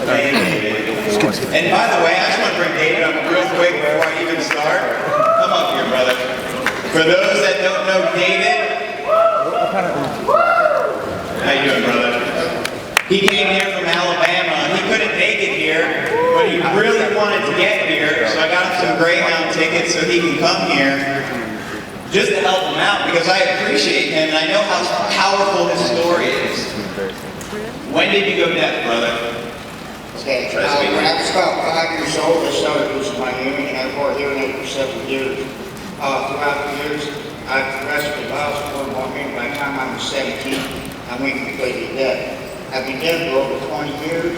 Hey, David. And by the way, I just want to bring David up real quick before I even start. Come up here, brother. For those that don't know David, how you doing, brother? He came here from Alabama. He couldn't make it here, but he really wanted to get here, so I got him some Greyhound tickets so he can come here just to help him out, because I appreciate him and I know how powerful his story is. When did you go deaf, brother? Okay, when I was about 5 years old, I started losing my hearing, and I wore hearing aid for several years. Throughout the years, I progressively lost more and more hearing. By the time I was 17, I went completely deaf. I've been deaf for over 20 years,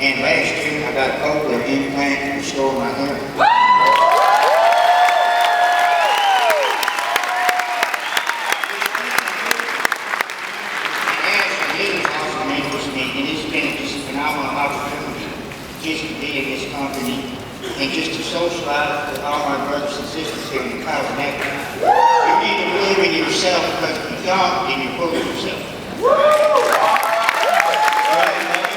and last year I got a cochlear implant to restore my hearing. And it's been just a phenomenal opportunity just to be in this company and just to socialize with all my brothers and sisters here in the Power Network. You need to believe in yourself, because if you don't, then you're fooling yourself. What I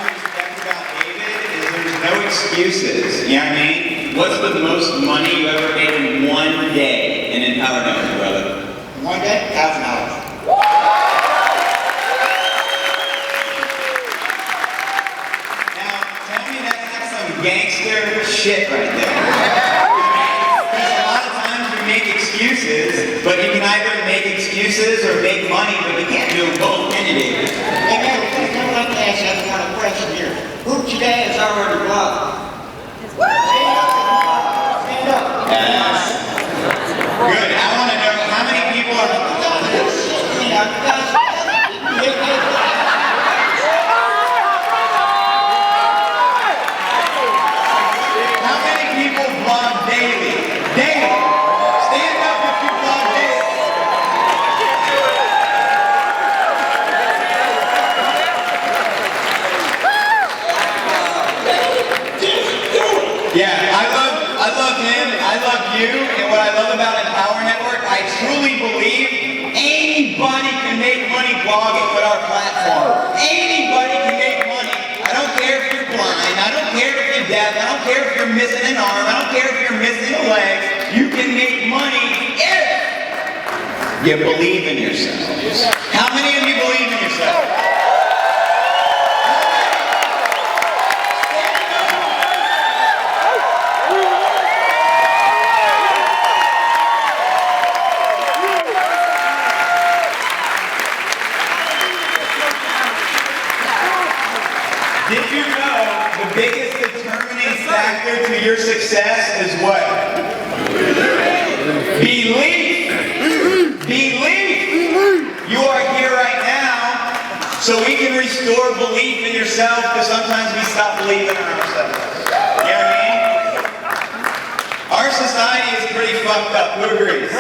respect about David is there's no excuses, you know what I mean? What's the most money you ever made in one day in Empower Network, brother? One day, $1,000. Gangster shit right there. Because a lot of times we make excuses, but you can either make excuses or make money, but you can't do both, can you, David? Hey, man, I'd like to ask you another question here. Who today is already blocked? Stand up. Yes. Good. I want to know how many people are... Yeah, I love him, I love you, and what I love about Empower Network, I truly believe anybody can make money blogging with our platform. Anybody can make money. I don't care if you're blind, I don't care if you're deaf, I don't care if you're missing an arm, I don't care if you're missing a leg. You can make money if you believe in yourself. How many of you believe in yourself? Did you know the biggest determining factor to your success is what? Belief. Belief. You are here right now, so we can restore belief in yourself, because sometimes we stop believing in ourselves. You know what I mean? Our society is pretty fucked up. Who agrees?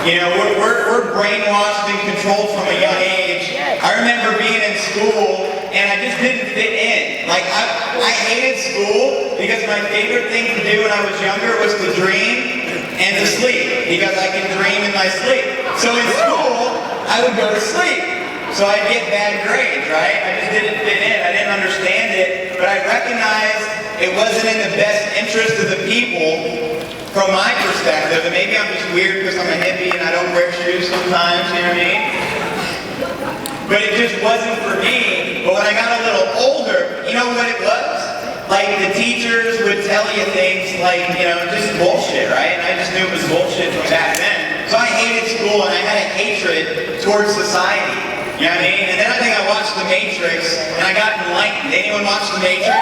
You know, we're brainwashed and controlled from a young age. I remember being in school and I just didn't fit in. Like, I hated school because my favorite thing to do when I was younger was to dream and to sleep, because I could dream in my sleep. So in school, I would go to sleep. So I'd get bad grades, right? I just didn't fit in. I didn't understand it, but I recognized it wasn't in the best interest of the people. From my perspective, and maybe I'm just weird because I'm a hippie and I don't wear shoes sometimes, you know what I mean? But it just wasn't for me. But when I got a little older, you know what it was? Like, the teachers would tell you things like, you know, just bullshit, right? And I just knew it was bullshit from back then. So I hated school and I had a hatred towards society, you know what I mean? And then I think I watched The Matrix and I got enlightened. Anyone watch The Matrix?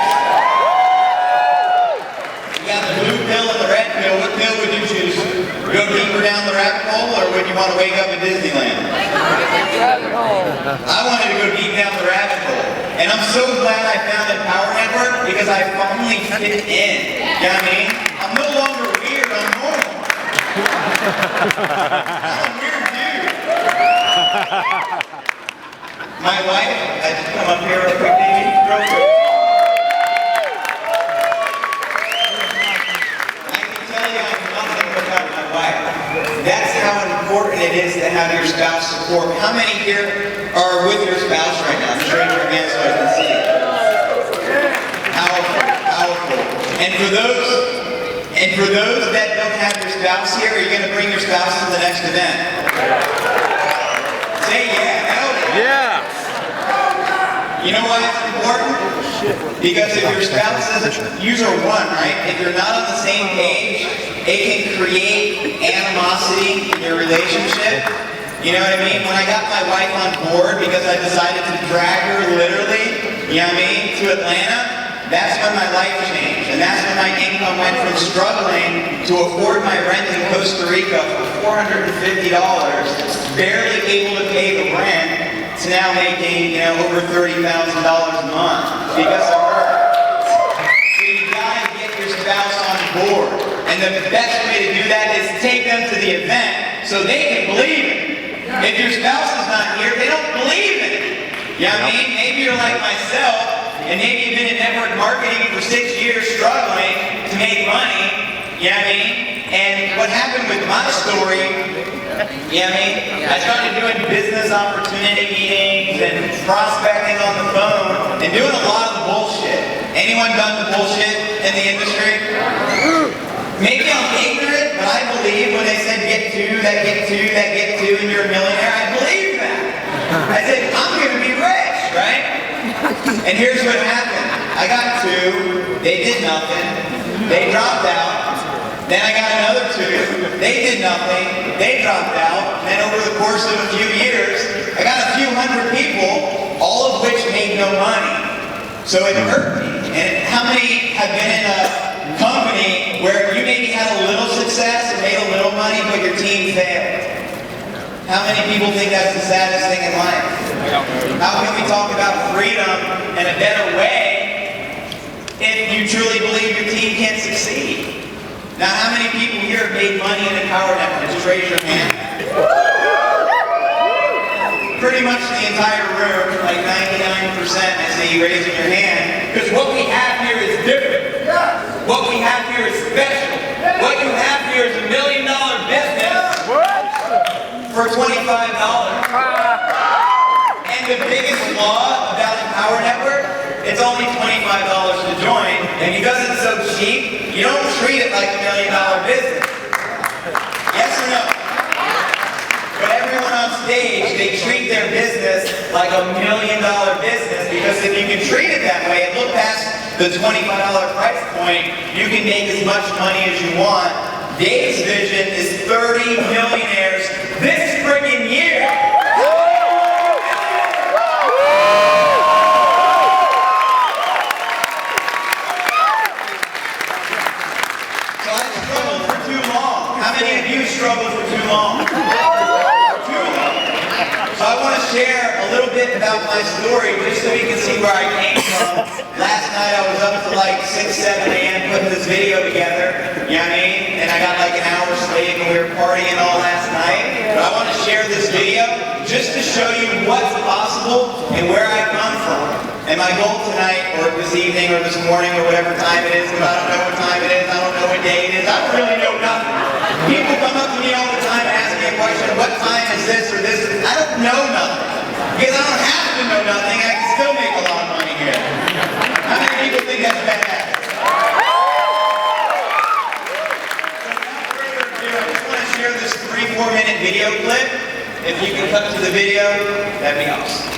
You got the blue pill and the red pill. What pill would you choose? Go deeper down the rabbit hole, or would you want to wake up in Disneyland? I wanted to go deep down the rabbit hole. And I'm so glad I found Empower Network, because I finally fit in. You know what I mean? I'm no longer weird, I'm normal. I'm a weird dude. My wife, I just come up here real quick, David, real quick. That's how important it is to have your spouse support. How many here are with your spouse right now? for those that don't have your spouse here, are you going to bring your spouse to the next event? Say yeah, hell yeah. You know why it's important? Because if your spouse doesn't, user one, right? If you're not on the same page, it can create animosity in your relationship. You know what I mean? When I got my wife on board because I decided to drag her literally, you know what I mean, to Atlanta, that's when my life changed. And that's when my income went from struggling to afford my rent in Costa Rica for $450, barely able to pay the rent, to now making, you know, over $30,000 a month because of her. So you gotta get your spouse on board. And the best way to do that is take them to the event so they can believe it. If your spouse is not here, they don't believe it. You know what I mean? Maybe you're like myself, and maybe you've been in network marketing for 6 years struggling to make money. You know what I mean? And what happened with my story, you know what I mean? I started doing business opportunity meetings and prospecting on the phone and doing a lot of the bullshit. Anyone done the bullshit in the industry? Maybe I'm ignorant, but I believe when they said get two, and you're a millionaire, I believe that. I said, I'm going to be rich, right? And here's what happened. I got two, they did nothing, they dropped out. Then I got another two, they did nothing, they dropped out. And then over the course of a few years, I got a few hundred people, all of which made no money. So it hurt me. And how many have been in a company where you maybe had a little success and made a little money, but your team failed? How many people think that's the saddest thing in life? How can we talk about freedom and a better way if you truly believe your team can't succeed? Now, how many people here have made money in a power network? Just raise your hand. Pretty much the entire room, like 99%, I see you raising your hand, because what we have here is different. What we have here is special. What you have here is $1 million business for $25. And the biggest flaw about Empower Network, it's only $25 to join, and because it's so cheap, you don't treat it like $1 million business. Yes or no? But everyone on stage, they treat their business like $1 million business, because if you can treat it that way and look past the $25 price point, you can make as much money as you want. Dave's vision is 30 millionaires this friggin' year. So I struggled for too long. How many of you struggled for too long? So I want to share a little bit about my story just so you can see where I came from. Last night I was up to like 6, 7 a.m. putting this video together, you know what I mean? And I got like an hour sleep and we were partying all last night. But I want to share this video just to show you what's possible and where I come from. And my goal tonight, or this evening, or this morning, or whatever time it is, because I don't know what time it is, I don't know what day it is, I don't really know nothing. People come up to me all the time and ask me a question, what time is this or this? I don't know nothing. Because I don't have to know nothing, I can still make a lot of money here. How many people think that's badass? So without further ado, I just want to share this 3-4 minute video clip. If you can cut to the video, that'd be awesome.